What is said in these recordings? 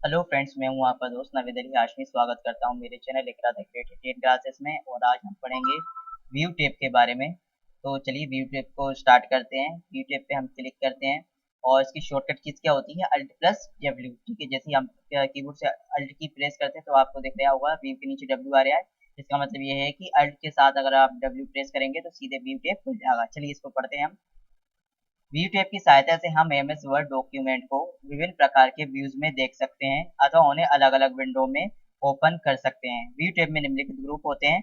Hello friends, मैं हूं आपका दोस्त नवीद अली हाशमी। स्वागत करता हूं मेरे channel Iqra the creative ten classes में। और आज हम पढ़ेंगे व्यू टेप के बारे में। तो चलिए व्यू टेप को स्टार्ट करते हैं। व्यू टेप पे हम क्लिक करते हैं और इसकी शॉर्टकट कीज क्या होती है, अल्ट प्लस डब्ल्यू। ठीक है, जैसे ही हम कीबोर्ड से अल्ट की प्रेस करते हैं तो आपको दिख रहा होगा व्यू के नीचे डब्ल्यू आ रहा है। इसका मतलब ये है कि अल्ट के साथ अगर आप डब्ल्यू प्रेस करेंगे तो सीधे व्यू टेप खुल जाएगा। चलिए इसको पढ़ते हैं हम। व्यू टैब की सहायता से हम एमएस वर्ड डॉक्यूमेंट को विभिन्न प्रकार के व्यूज में देख सकते हैं अथवा उन्हें अलग अलग विंडो में ओपन कर सकते हैं। व्यू टैब में निम्नलिखित ग्रुप होते हैं।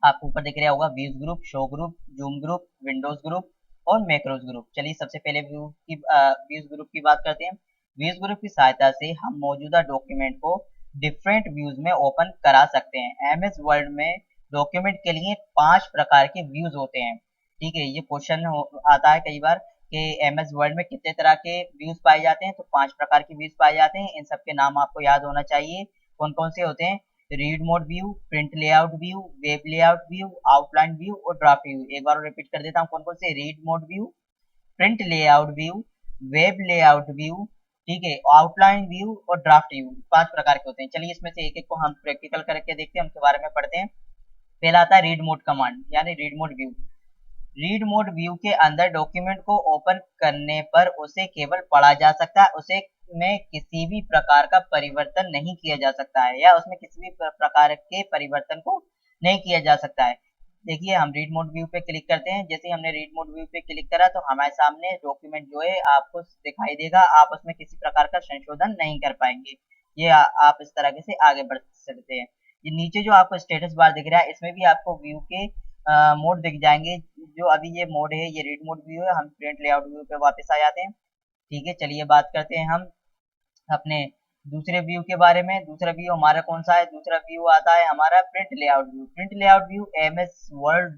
आपको ऊपर दिख रहा होगा views group, show group, zoom group, Windows group और मैक्रोज ग्रुप। चलिए सबसे पहले व्यूज ग्रुप की बात करते हैं। व्यूज ग्रुप की सहायता से हम मौजूदा डॉक्यूमेंट को डिफरेंट व्यूज में ओपन करा सकते हैं। एमएस वर्ड में डॉक्यूमेंट के लिए 5 प्रकार के व्यूज होते हैं। ठीक है, ये क्वेश्चन आता है कई बार कि एमएस वर्ड में कितने तरह के व्यूज पाए जाते हैं। तो 5 प्रकार के व्यूज पाए जाते हैं। इन सब के नाम आपको याद होना चाहिए। कौन कौन से होते हैं? Read mode view, print layout view, web layout view, outline view और ड्राफ्ट व्यू। एक बार रिपीट कर देता हूँ कौन कौन से। Read mode view, print layout view, web layout view, ठीक है, आउटलाइन व्यू और ड्राफ्ट व्यू। 5 प्रकार के होते हैं। चलिए इसमें से एक एक को हम प्रैक्टिकल करके देखते हैं, उनके बारे में पढ़ते हैं। पहला आता है रीड मोड कमांड यानी read mode view. Read mode view के अंदर डॉक्यूमेंट को ओपन करने पर उसे केवल पढ़ा जा सकता है। उसे में किसी भी प्रकार का परिवर्तन नहीं किया जा सकता है या उसमें किसी भी प्रकार के परिवर्तन को नहीं किया जा सकता है। देखिए हम रीड मोड व्यू पे क्लिक करते हैं। जैसे ही हमने रीड मोड व्यू पे क्लिक करा तो हमारे सामने डॉक्यूमेंट जो है आपको दिखाई देगा। आप उसमें किसी प्रकार का संशोधन नहीं कर पाएंगे। ये आप इस तरह से आगे बढ़ सकते हैं। ये नीचे जो आपको स्टेटस बार दिख रहा है इसमें भी आपको व्यू के मोड दिख जाएंगे। जो अभी ये मोड है ये रीड मोड व्यू है। हम प्रिंट लेआउट व्यू पे वापस आ जाते हैं। ठीक है, चलिए बात करते हैं हम अपने दूसरे व्यू के बारे में। दूसरा व्यू हमारा कौन सा है? दूसरा व्यू आता है हमारा print layout view. Print layout view MS word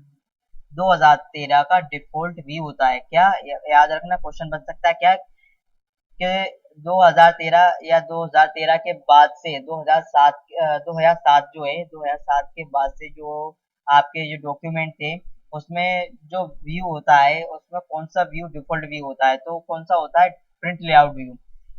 2013 का डिफॉल्ट व्यू होता है। क्या याद रखना, क्वेश्चन बन सकता है क्या कि 2013 या 2013 के बाद से 2007 जो है 2007 के बाद से जो आपके जो डॉक्यूमेंट थे उसमें जो व्यू होता है उसमें कौन सा व्यू डिफॉल्ट व्यू होता है? तो कौन सा होता है? Print layout view.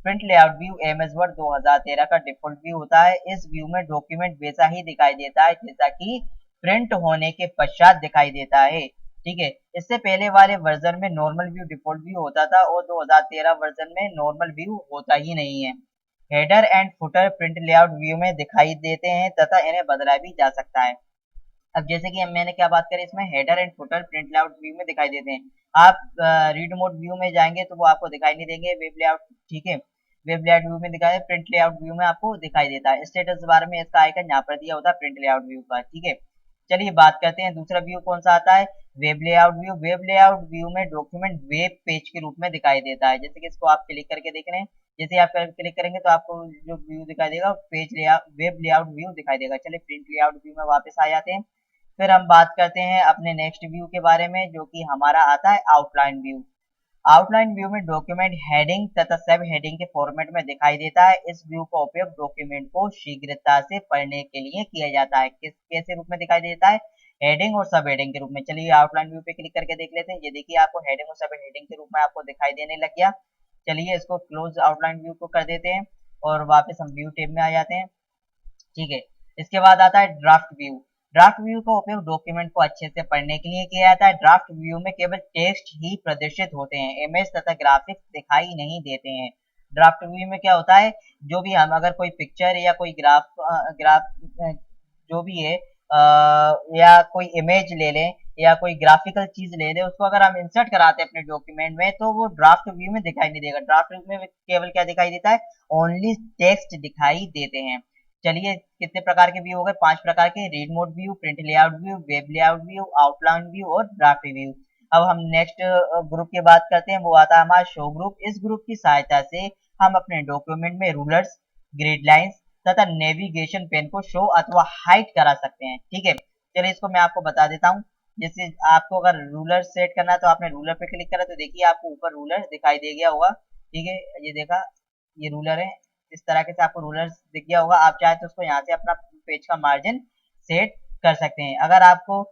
Print layout view MS word 2013 का डिफॉल्ट व्यू होता है। इस व्यू में डॉक्यूमेंट वैसा ही दिखाई देता है जैसा कि प्रिंट होने के पश्चात दिखाई देता है। ठीक है, इससे पहले वाले वर्जन में नॉर्मल व्यू डिफॉल्ट व्यू होता था और 2013 वर्जन में नॉर्मल व्यू होता ही नहीं है। Header and footer print layout view में दिखाई देते हैं तथा इन्हें बदला भी जा सकता है। अब जैसे कि मैंने क्या बात करी, इसमें header and footer print layout view में दिखाई देते हैं। आप रीड मोड व्यू में जाएंगे तो वो आपको दिखाई नहीं देंगे। वेब लेआउट, ठीक है, वेब लेआउट व्यू में दिखाई, प्रिंट लेआउट व्यू में आपको दिखाई देता है। स्टेटस बार में इसका आइकन यहाँ पर दिया होता है प्रिंट लेआउट व्यू का। ठीक है, चलिए बात करते हैं दूसरा व्यू कौन सा आता है। Web layout view. Web layout view में डॉक्यूमेंट वेब पेज के रूप में दिखाई देता है। जैसे कि इसको आप क्लिक करके देख रहे हैं। जैसे आप क्लिक करेंगे तो आपको जो व्यू दिखाई देगा page layout web layout view दिखाई देगा। चलिए प्रिंट लेआउट व्यू में वापस आ जाते हैं। फिर हम बात करते हैं अपने नेक्स्ट व्यू के बारे में जो कि हमारा आता है आउटलाइन व्यू। आउटलाइन व्यू में डॉक्यूमेंट हेडिंग तथा सब हेडिंग के फॉर्मेट में दिखाई देता है। इस व्यू का उपयोग डॉक्यूमेंट को शीघ्रता से पढ़ने के लिए किया जाता है। किस कैसे रूप में दिखाई देता है? हेडिंग और सब हेडिंग के रूप में। चलिए आउटलाइन व्यू पे क्लिक करके देख लेते हैं। ये देखिए आपको हेडिंग और सब हेडिंग के रूप में आपको दिखाई देने लग गया। चलिए इसको क्लोज आउटलाइन व्यू को कर देते हैं और वापस हम व्यू टेब में आ जाते हैं। ठीक है, इसके बाद आता है ड्राफ्ट व्यू। ड्राफ्ट व्यू का उपयोग डॉक्यूमेंट को अच्छे से पढ़ने के लिए किया जाता है। ड्राफ्ट व्यू में केवल टेक्स्ट ही प्रदर्शित होते हैं, इमेज तथा ग्राफिक्स दिखाई नहीं देते हैं। ड्राफ्ट व्यू में क्या होता है, जो भी हम अगर कोई पिक्चर या कोई ग्राफ जो भी है या कोई इमेज ले लें या कोई ग्राफिकल चीज ले लें, उसको अगर हम इंसर्ट कराते हैं अपने डॉक्यूमेंट में तो वो ड्राफ्ट व्यू में दिखाई नहीं देगा। ड्राफ्ट व्यू में केवल क्या दिखाई देता है? ओनली टेक्स्ट दिखाई देते हैं। चलिए कितने प्रकार के व्यू हो गए? 5 प्रकार के। Read mode view, print layout view, web layout view, outline view और ड्राफ्ट व्यू। अब हम नेक्स्ट ग्रुप की बात करते हैं, वो आता है हमारा शो ग्रुप। इस ग्रुप की सहायता से हम अपने डॉक्यूमेंट में रूलर्स, ग्रिड लाइंस तथा नेविगेशन पेन को शो अथवा हाइड करा सकते हैं। ठीक है, चलिए इसको मैं आपको बता देता हूँ। जैसे आपको अगर रूलर सेट करना है तो आपने रूलर पे क्लिक करा तो देखिए आपको ऊपर रूलर दिखाई दे गया होगा। ठीक है, ये देखा, ये रूलर है। इस तरह के से आपको रूलर दिख गया होगा। आप चाहे तो उसको यहाँ से अपना पेज का मार्जिन सेट कर सकते हैं। अगर आपको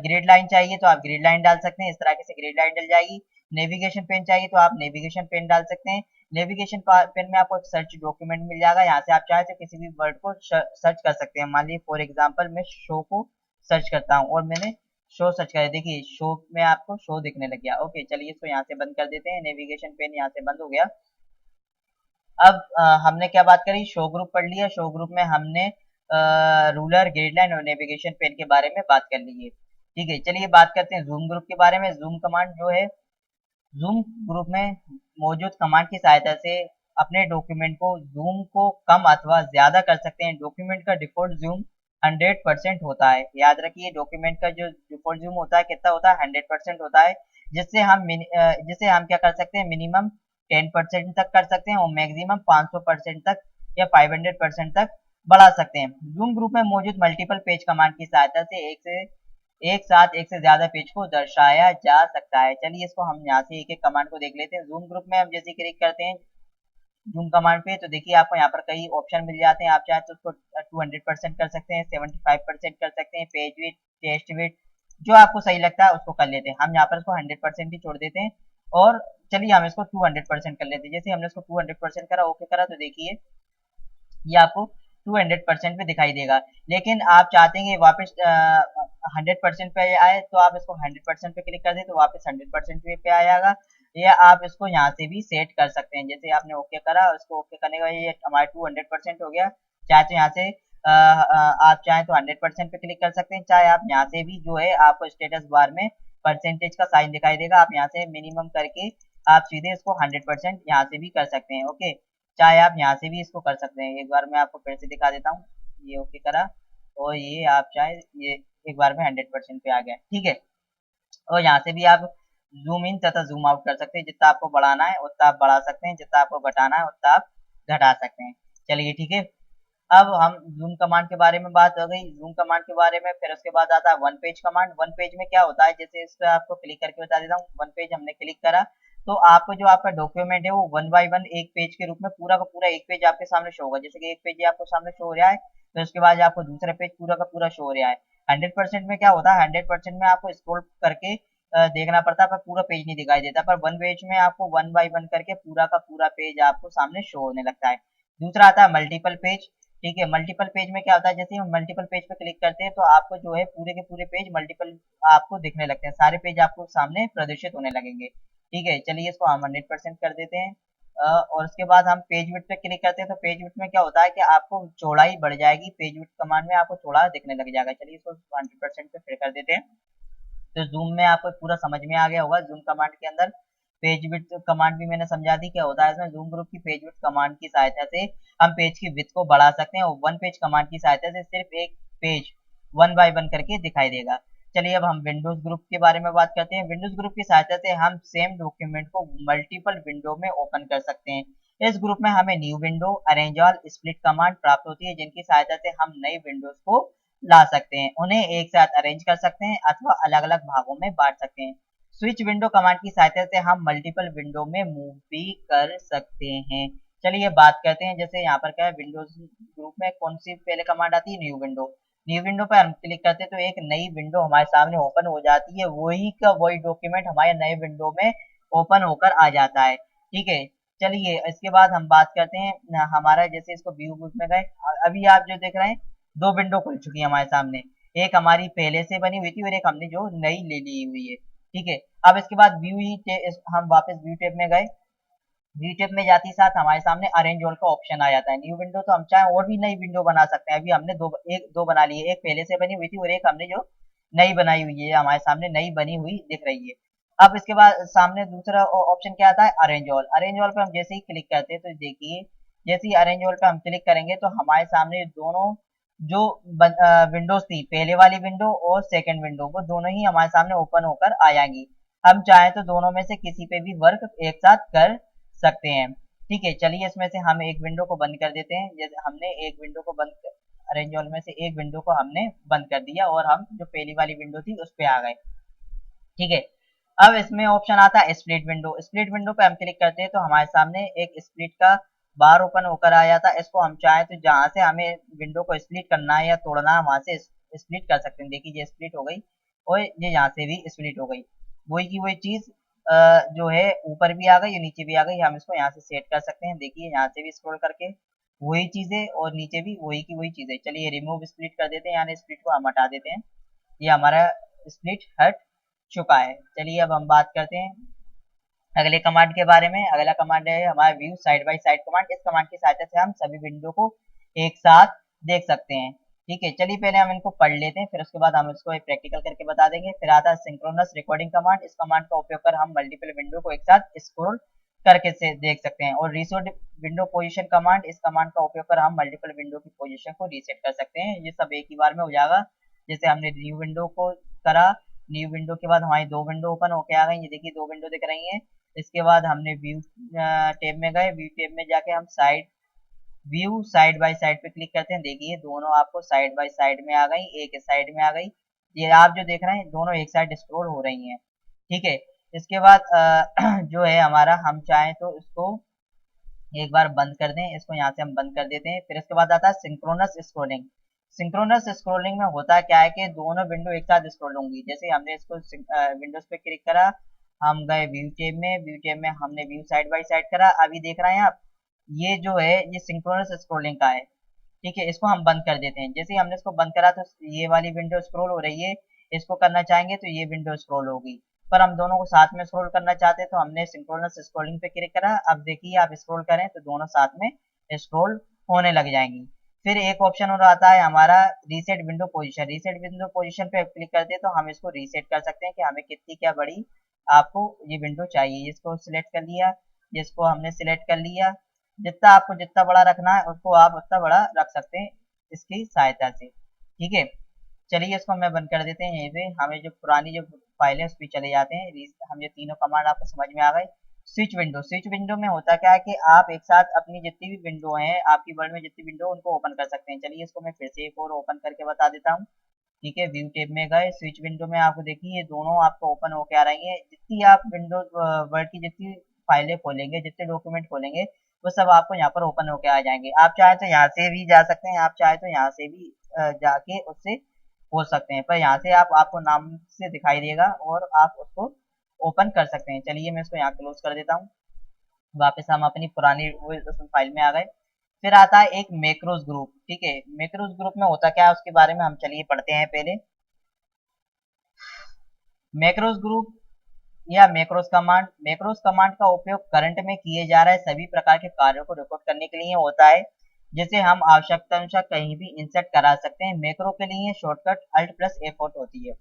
ग्रिड लाइन चाहिए तो आप ग्रिड लाइन डाल सकते हैं। इस तरह से ग्रिड लाइन डल जाएगी। नेविगेशन पेन चाहिए तो आप नेविगेशन पेन डाल सकते हैं। नेविगेशन पेन में आपको एक सर्च डॉक्यूमेंट मिल जाएगा। यहाँ से आप चाहे तो किसी भी वर्ड को सर्च कर सकते हैं। मान लीजिए फॉर एग्जांपल मैं शो को सर्च करता हूँ और मैंने शो सर्च किया, देखिए शो में आपको शो दिखने लग गया। ओके चलिए इसको यहाँ से बंद कर देते हैं। नेविगेशन पेन यहाँ से बंद हो गया। अब हमने क्या बात करी, शो ग्रुप पढ़ लिया। शो ग्रुप में हमने रूलर, गाइडलाइन और नेविगेशन पेन के बारे में बात कर ली है। ठीक है, चलिए बात करते हैं जूम ग्रुप के बारे में। जूम कमांड जो है, जूम ग्रुप में मौजूद कमांड की सहायता से अपने डॉक्यूमेंट को जूम को कम अथवा ज्यादा कर सकते हैं। डॉक्यूमेंट का डिफॉल्ट जूम 100% होता है। याद रखिए डॉक्यूमेंट का जो डिफॉल्ट जूम होता है कितना होता है, 100% होता है। जिससे हम क्या कर सकते हैं, मिनिमम 10% तक कर सकते हैं और मैक्सिमम 500% तक या 500% तक बढ़ा सकते हैं। जूम ग्रुप में मौजूद मल्टीपल पेज कमांड की सहायता से एक साथ एक से ज्यादा पेज को दर्शाया जा सकता है। चलिए इसको हम यहाँ से एक एक कमांड को देख लेते हैं। जूम ग्रुप में हम जैसे क्लिक करते हैं जूम कमांड पे तो देखिए आपको यहाँ पर कई ऑप्शन मिल जाते हैं। आप चाहे तो उसको 200% कर सकते हैं, 75% कर सकते हैं, पेज विड्थ, टेक्स्ट विड्थ, जो आपको सही लगता है उसको कर लेते हैं। हम यहाँ पर इसको 100% ही छोड़ देते हैं और चलिए हम इसको 200% कर लेते हैं। जैसे हमने इसको 200% करा, ओके करा, तो देखिए ये आपको 200% पे दिखाई देगा। लेकिन आप चाहते हैं कि वापस 100% पे आए तो आप इसको 100% पे क्लिक कर दे तो वापस 100% पे आ जाएगा। या आप इसको यहाँ से भी सेट कर सकते हैं। जैसे आपने ओके करा, उसको ओके करने के बाद ये हमारे 200% हो गया। चाहे तो यहाँ से आप चाहे तो 100% पे क्लिक कर सकते हैं, चाहे आप यहाँ से भी जो है आपको स्टेटस बार में परसेंटेज का साइन दिखाई देगा। आप यहाँ से मिनिमम करके आप सीधे इसको 100% यहाँ से भी कर सकते हैं। ओके, चाहे आप यहाँ से भी इसको कर सकते हैं। एक बार मैं आपको फिर से दिखा देता हूँ। ये ओके करा और ये आप चाहे ये एक बार में 100% पे आ गया। ठीक है, और यहाँ से भी आप जूम इन तथा जूम आउट कर सकते हैं। जितना आपको बढ़ाना है उतना आप बढ़ा सकते हैं, जितना आपको घटाना है उतना आप घटा सकते हैं। चलिए ठीक है, अब हम जूम कमांड के बारे में बात हो गई, जूम कमांड के बारे में। फिर उसके बाद आता है one page command. One page में क्या होता है, जैसे इस पे आपको क्लिक करके बता देता हूँ। वन पेज हमने क्लिक करा तो आपको जो आपका डॉक्यूमेंट है वो वन बाय वन एक पेज के रूप में पूरा का पूरा एक पेज आपके सामने शो होगा। जैसे कि एक पेज आपको सामने शो हो रहा है, फिर उसके बाद आपको दूसरा पेज पूरा का पूरा शो हो रहा है। 100% में क्या होता है, 100% में आपको स्क्रॉल करके देखना पड़ता है पर पूरा पेज नहीं दिखाई देता। पर वन पेज में आपको वन बाय वन करके पूरा का पूरा पेज आपको सामने शो होने लगता है। दूसरा आता है मल्टीपल पेज। ठीक है, मल्टीपल पेज में क्या होता है, जैसे हम मल्टीपल पेज पे क्लिक करते हैं तो आपको जो है पूरे के पूरे पेज मल्टीपल आपको दिखने लगते हैं। सारे पेज आपको सामने प्रदर्शित होने लगेंगे। ठीक है, चलिए इसको हम 100% कर देते हैं। और उसके बाद हम पेज विड्थ पे क्लिक करते हैं तो पेज विड्थ में क्या होता है कि आपको चौड़ाई बढ़ जाएगी। पेज विड्थ कमांड में आपको चौड़ा दिखने लग जाएगा। चलिए इसको 100% पे फिर कर देते हैं। तो जूम में आपको पूरा समझ में आ गया होगा। जूम कमांड के अंदर पेज विड्थ कमांड भी मैंने समझा दी क्या होता है इसमें। जूम ग्रुप की पेज विड्थ कमांड की सहायता से हम पेज की विड्थ को बढ़ा सकते हैं और वन पेज कमांड की सहायता से सिर्फ एक पेज वन बाय वन करके दिखाई देगा। चलिए अब हम विंडोज ग्रुप के बारे में बात करते हैं। विंडोज ग्रुप की सहायता से हम सेम डॉक्यूमेंट को मल्टीपल विंडो में ओपन कर सकते हैं। इस ग्रुप में हमें new window, arrange all, split command प्राप्त होती है जिनकी सहायता से हम नई विंडोज को ला सकते हैं, उन्हें एक साथ अरेंज कर सकते हैं अथवा अलग अलग भागों में बांट सकते हैं। स्विच विंडो कमांड की सहायता से हम मल्टीपल विंडो में मूव भी कर सकते हैं। चलिए बात करते हैं, जैसे यहाँ पर क्या है, विंडोज ग्रुप में कौन सी पहले कमांड आती है, न्यू विंडो। न्यू विंडो पर हम क्लिक करते हैं तो एक नई विंडो हमारे सामने ओपन हो जाती है। वही का वही डॉक्यूमेंट हमारे नए विंडो में ओपन होकर आ जाता है। ठीक है, चलिए इसके बाद हम बात करते हैं हमारा, जैसे इसको व्यू ग्रुप में गए, अभी आप जो देख रहे हैं दो विंडो खुल चुकी है हमारे सामने। एक हमारी पहले से बनी हुई थी और एक हमने जो नई ले ली हुई है। ठीक है, अब इसके बाद व्यू ही हम वापस व्यू टैब में गए। व्यू टैब में जाते ही साथ हमारे सामने अरेंज ऑल का ऑप्शन आ जाता है। न्यू विंडो तो हम चाहे और भी नई विंडो बना सकते हैं। अभी हमने दो बना ली है, एक पहले से बनी हुई थी और एक हमने जो नई बनाई हुई है, हमारे सामने नई बनी हुई दिख रही है। अब इसके बाद सामने दूसरा ऑप्शन क्या आता है, अरेंज ऑल। अरेंज ऑल पे हम जैसे ही क्लिक करते हैं तो देखिए जैसे ही अरेंज ऑल पे हम क्लिक करेंगे तो हमारे सामने दोनों जो विंडोज थी, पहले वाली विंडो और सेकंड विंडो, वो दोनों ही हमारे सामने ओपन होकर आ जाएंगी। हम चाहें तो दोनों में से किसी पे भी वर्क एक साथ कर सकते हैं। ठीक है, चलिए इसमें से हम एक विंडो को बंद कर देते हैं। जैसे हमने एक विंडो को अरेंज ऑल में से एक विंडो को हमने बंद कर दिया और हम जो पहली वाली विंडो थी उस पे आ गए। ठीक है, अब इसमें ऑप्शन आता है स्प्लिट विंडो। स्प्लिट विंडो पे हम क्लिक करते हैं तो हमारे सामने एक स्प्लिट का बार ओपन होकर आ जाता है। इसको हम चाहें तो जहां से हमें विंडो को स्प्लिट करना है या तोड़ना है वहां से स्प्लिट कर सकते हैं। देखिए ये स्प्लिट हो गई और ये यहाँ से भी स्प्लिट हो गई। वही की वही चीज जो है ऊपर भी आ गई और नीचे भी आ गई। हम इसको यहाँ से सेट कर सकते हैं, देखिए यहाँ से भी स्क्रॉल करके वही चीजें और नीचे भी वही की वही चीजें। चलिए रिमूव स्प्लिट कर देते हैं, यानी स्प्लिट को हम हटा देते हैं। ये हमारा स्प्लिट हट चुका है। चलिए अब हम बात करते हैं अगले कमांड के बारे में। अगला कमांड है हमारा view side by side command. इस कमांड की सहायता से हम सभी विंडो को एक साथ देख सकते हैं। ठीक है, चलिए पहले हम इनको पढ़ लेते हैं, फिर उसके बाद हम इसको एक प्रैक्टिकल करके बता देंगे। फिर आता है सिंक्रोनस रिकॉर्डिंग कमांड। इस कमांड का उपयोग कर हम मल्टीपल विंडो को एक साथ स्क्रॉल करके से देख सकते हैं। और रीसेट विंडो पोजीशन कमांड, इस कमांड का उपयोग कर हम मल्टीपल विंडो की पोजीशन को रीसेट कर सकते हैं। ये सब एक ही बार में हो जाएगा। जैसे हमने न्यू विंडो को करा, न्यू विंडो के बाद हमारी दो विंडो ओपन होके आ गई। ये देखिए दो विंडो दिख रही हैं। इसके बाद हमने व्यू टैब में गए, व्यू टैब में जाके हम व्यू साइड बाय साइड पे क्लिक करते हैं। देखिए दोनों आपको साइड बाय साइड में आ गई, एक साइड में आ गई। ये आप जो देख रहे हैं दोनों एक साइड स्क्रॉल हो रही हैं। ठीक है, इसके बाद जो है हमारा, हम चाहें तो इसको एक बार बंद कर दें, इसको यहाँ से हम बंद कर देते हैं। फिर इसके बाद आता है सिंक्रोनस स्क्रॉलिंग। सिंक्रोनस स्क्रॉलिंग में होता क्या है कि दोनों विंडो एक साथ स्क्रॉल होंगी। जैसे हमने इसको विंडोज पे क्लिक करा, हम गए व्यू टैब में, व्यू टैब में हमने व्यू साइड बाय साइड करा। अभी देख रहे हैं आप, ये जो है ये सिंक्रोनस स्क्रॉलिंग का है। ठीक है, इसको हम बंद कर देते हैं। जैसे ही हमने इसको बंद करा तो ये वाली विंडो स्क्रॉल हो रही है, इसको करना चाहेंगे तो ये विंडो स्क्रॉल होगी। पर हम दोनों को साथ में स्क्रॉल करना चाहते हैं तो हमने सिंक्रोनस स्क्रॉलिंग पे क्लिक करा। अब देखिए आप स्क्रॉल करें तो दोनों साथ में स्क्रॉल होने लग जाएंगी। फिर एक ऑप्शन और आता है हमारा reset window position. Reset window position पे क्लिक करते हैं तो हम इसको रीसेट कर सकते हैं कि हमें कितनी क्या बड़ी आपको ये विंडो चाहिए। इसको सिलेक्ट कर लिया, जिसको हमने सिलेक्ट कर लिया, जितना आपको जितना बड़ा रखना है उसको आप उतना बड़ा रख सकते हैं इसकी सहायता से। ठीक है, चलिए इसको मैं बंद कर देते हैं। यहीं पे हमें जो पुरानी जो फाइल है उस पर चले जाते हैं। हम ये तीनों कमांड आपको समझ में आ गए। स्विच विंडो, स्विच विंडो में होता क्या है कि आप एक साथ अपनी जितनी भी विंडो हैं आपकी वर्ल्ड में जितनी विंडो उनको ओपन कर सकते हैं। चलिए इसको मैं फिर से एक और ओपन करके बता देता हूँ। ठीक है, व्यू टैब में गए, स्विच विंडो में आपको देखिए ये दोनों आपको ओपन होके आ रही हैं। जितनी आप विंडो वर्ड की जितनी फाइलें खोलेंगे, जितने डॉक्यूमेंट खोलेंगे, वो सब आपको यहाँ पर ओपन होके आ जाएंगे। आप चाहे तो यहाँ से भी जा सकते हैं, आप चाहे तो यहाँ से भी जाके उससे खोल सकते हैं। पर यहाँ से आपको नाम से दिखाई देगा और आप उसको ओपन कर सकते हैं। चलिए मैं इसको यहाँ क्लोज कर देता हूँ। वापस हम अपनी पुरानी उस फाइल में आ गए। फिर आता है एक मैक्रोस ग्रुप। ठीक है, मैक्रोस ग्रुप में होता क्या है उसके बारे में हम चलिए पढ़ते हैं पहले। मैक्रोस ग्रुप या मैक्रोस कमांड का उपयोग करंट में किए जा रहे सभी प्रकार के कार्यों को रिकॉर्ड करने के लिए होता है, जिसे हम आवश्यकता अनुसार कहीं भी इंसर्ट करा सकते हैं। मैक्रो के लिए शॉर्टकट अल्ट प्लस F4 होती है।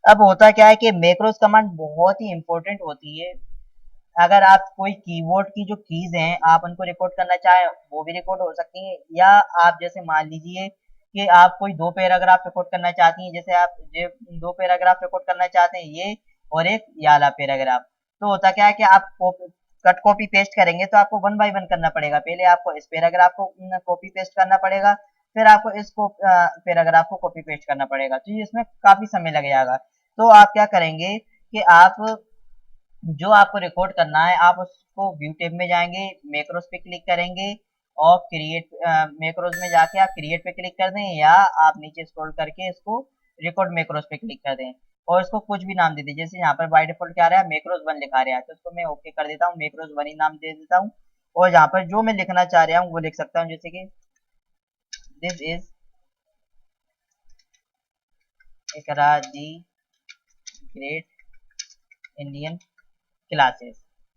अब होता क्या है कि मैक्रोस कमांड बहुत ही इंपॉर्टेंट होती है। अगर आप कोई कीबोर्ड की जो कीज हैं आप उनको रिकॉर्ड करना चाहें वो भी रिकॉर्ड हो सकती हैं, या आप जैसे मान लीजिए कि आप कोई दो पैराग्राफ रिकॉर्ड करना चाहती हैं, जैसे आप ये दो पैराग्राफ रिकॉर्ड करना चाहते हैं, ये और एक ये वाला पैराग्राफ। तो होता क्या है कि आप कट कॉपी पेस्ट करेंगे तो आपको वन बाय वन करना पड़ेगा। पहले आपको इस पैराग्राफ को कॉपी पेस्ट करना पड़ेगा, फिर आपको इस पैराग्राफ को कॉपी पेस्ट करना पड़ेगा, तो इसमें काफी समय लग जाएगा। तो आप क्या करेंगे कि आप जो आपको रिकॉर्ड करना है आप उसको व्यू टैब में जाएंगे, मैक्रोस पे क्लिक करेंगे और क्रिएट मैक्रोस में जाके आप क्रिएट पे क्लिक कर दें, या आप नीचे स्क्रॉल करके इसको रिकॉर्ड मैक्रोस पे क्लिक कर दें और इसको कुछ भी नाम दे दीजिए। जैसे यहाँ पर बाय डिफॉल्ट क्या आ रहा है, मैक्रोस 1 लिखा रहा है, तो इसको मैं ओके कर देता हूँ, मैक्रोस 1 ही नाम दे देता हूँ। और यहाँ पर जो मैं लिखना चाह रहा हूँ वो लिख सकता हूँ, जैसे कि this is Iqra the great Indian classes.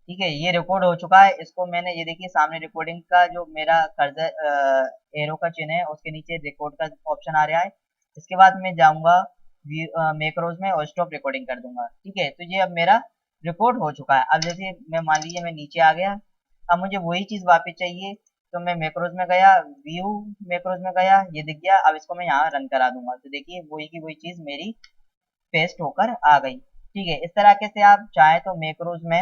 ठीक है, ये रिकॉर्ड हो चुका है। इसको मैंने ये देखिए सामने रिकॉर्डिंग का जो मेरा कर्सर एरो का चिन्ह है उसके नीचे रिकॉर्ड का ऑप्शन आ रहा है। इसके बाद मैं जाऊंगा मैक्रोज में और स्टॉप रिकॉर्डिंग कर दूंगा। ठीक है, तो ये अब मेरा रिकॉर्ड हो चुका है। अब जैसे मैं मान लीजिए मैं नीचे आ गया, अब मुझे वही चीज वापस चाहिए, तो मैं मैक्रोज में गया, व्यू मैक्रोज में गया, ये दिख गया। अब इसको मैं यहाँ रन करा दूंगा तो देखिए वही की वही चीज मेरी पेस्ट होकर आ गई। ठीक है, इस तरह से आप चाहे तो मैक्रोज में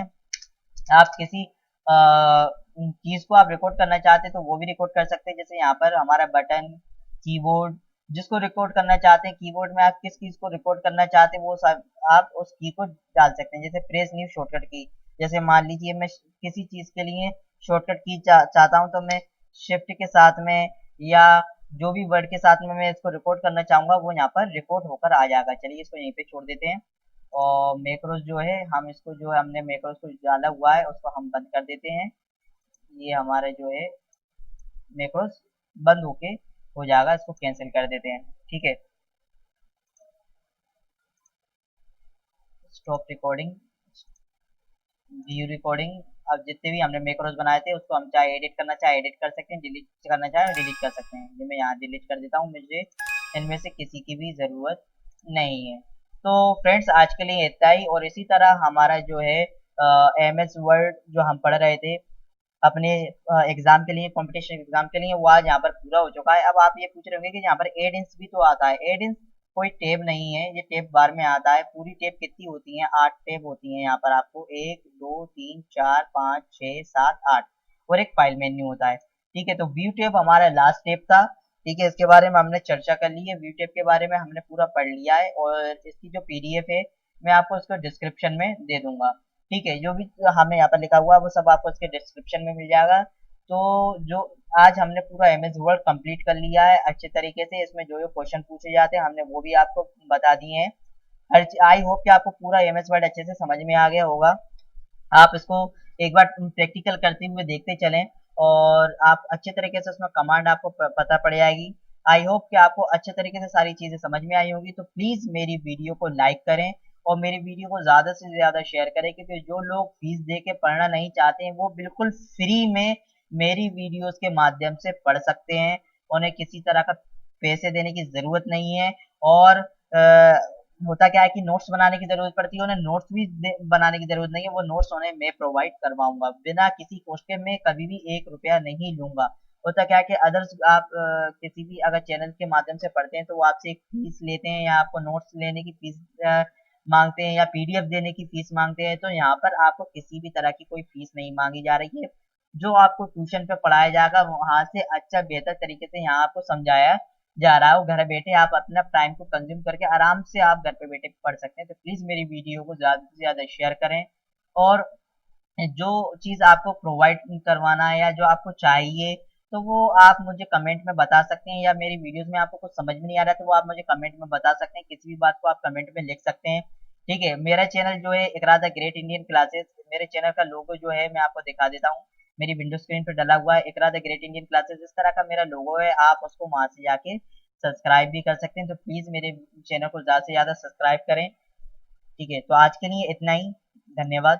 आप किसी चीज को आप रिकॉर्ड करना चाहते हैं तो वो भी रिकॉर्ड कर सकते हैं। जैसे यहाँ पर हमारा बटन, कीबोर्ड, जिसको रिकॉर्ड करना चाहते हैं, कीबोर्ड में आप किस चीज को रिकॉर्ड करना चाहते हैं वो सब आप उस की को डाल सकते हैं। जैसे प्रेस न्यू शॉर्टकट की, जैसे मान लीजिए मैं किसी चीज के लिए शॉर्टकट की चाहता हूँ तो मैं शिफ्ट के साथ में या जो भी वर्ड के साथ में मैं इसको रिकॉर्ड करना चाहूंगा वो यहाँ पर रिकॉर्ड होकर आ जाएगा। चलिए इसको यहीं पे छोड़ देते हैं और मैक्रोस जो है हम इसको जो है हमने मैक्रोस को डाला हुआ है उसको हम बंद कर देते हैं। ये हमारा जो है मैक्रोस बंद होके हो जाएगा, इसको कैंसिल कर देते हैं। ठीक है, स्टॉप रिकॉर्डिंग, व्यू रिकॉर्डिंग। अब जितने भी हमने मैक्रोस बनाए थे उसको हम चाहे एडिट करना चाहे एडिट कर सकते हैं, डिलीट करना चाहे डिलीट कर सकते हैं। ये मैं यहाँ डिलीट कर देता हूँ, मुझे इनमें से किसी की भी ज़रूरत नहीं है। तो फ्रेंड्स आज के लिए इतना ही, और इसी तरह हमारा जो है MS वर्ड जो हम पढ़ रहे थे अपने एग्जाम के लिए, कंपटीशन एग्जाम के लिए, वो आज यहाँ पर पूरा हो चुका है। अब आप ये पूछ रहे होंगे कि यहाँ पर एड इंस भी तो आता है। एड इंस कोई टेब नहीं है, ये टेब बार में आता है। पूरी टेब कितनी होती है? 8 टेब होती है। यहाँ पर आपको 1 2 3 4 5 6 7 8 और एक फाइल मेन्यू होता है। ठीक है, तो व्यू टेब हमारा लास्ट टेब था। ठीक है, इसके बारे में हमने चर्चा कर ली है, व्यू टेब के बारे में हमने पूरा पढ़ लिया है, और इसकी जो PDF है मैं आपको इसको डिस्क्रिप्शन में दे दूंगा। ठीक है, जो भी हमें यहाँ पर लिखा हुआ है वो सब आपको इसके डिस्क्रिप्शन में मिल जाएगा। तो जो आज हमने पूरा MS वर्ड कंप्लीट कर लिया है अच्छे तरीके से। इसमें जो जो क्वेश्चन पूछे जाते हैं हमने वो भी आपको बता दिए हैं। हर आई होप कि आपको पूरा MS वर्ड अच्छे से समझ में आ गया होगा। आप इसको एक बार प्रैक्टिकल करते हुए देखते चलें, और आप अच्छे तरीके से उसमें कमांड आपको पता पड़ जाएगी। आई होप कि आपको अच्छे तरीके से सारी चीज़ें समझ में आई होंगी। तो प्लीज़ मेरी वीडियो को लाइक करें और मेरी वीडियो को ज़्यादा से ज़्यादा शेयर करें, क्योंकि जो लोग फीस दे के पढ़ना नहीं चाहते हैं वो बिल्कुल फ्री में मेरी वीडियोस के माध्यम से पढ़ सकते हैं। उन्हें किसी तरह का पैसे देने की ज़रूरत नहीं है। और होता क्या है कि नोट्स बनाने की ज़रूरत पड़ती है, उन्हें नोट्स भी बनाने की ज़रूरत नहीं है। वो नोट्स उन्हें मैं प्रोवाइड करवाऊंगा बिना किसी कॉस्ट के। मैं कभी भी 1 रुपया नहीं लूंगा। होता क्या है कि अदर्स आप किसी भी अगर चैनल के माध्यम से पढ़ते हैं तो वो आपसे एक फीस लेते हैं, या आपको नोट्स लेने की फीस मांगते हैं, या PDF देने की फीस मांगते हैं। तो यहाँ पर आपको किसी भी तरह की कोई फीस नहीं मांगी जा रही है। जो आपको ट्यूशन पे पढ़ाया जाएगा वहां से अच्छा बेहतर तरीके से यहाँ आपको समझाया जा रहा हो। घर बैठे आप अपना टाइम को कंज्यूम करके आराम से आप घर पे बैठे पढ़ सकते हैं। तो प्लीज मेरी वीडियो को ज्यादा से ज्यादा शेयर करें, और जो चीज आपको प्रोवाइड करवाना है या जो आपको चाहिए तो वो आप मुझे कमेंट में बता सकते हैं, या मेरी वीडियोस में आपको कुछ समझ में नहीं आ रहा है तो वो आप मुझे कमेंट में बता सकते हैं। किसी भी बात को आप कमेंट में लिख सकते हैं। ठीक है, मेरा चैनल जो है इकरा द ग्रेट इंडियन क्लासेस, मेरे चैनल का लोगो जो है मैं आपको दिखा देता हूँ। मेरी विंडो स्क्रीन पर डला हुआ है इकरा द ग्रेट इंडियन क्लासेस, इस तरह का मेरा लोगो है। आप उसको वहां से जाके सब्सक्राइब भी कर सकते हैं। तो प्लीज मेरे चैनल को ज्यादा से ज्यादा सब्सक्राइब करें। ठीक है, तो आज के लिए इतना ही। धन्यवाद।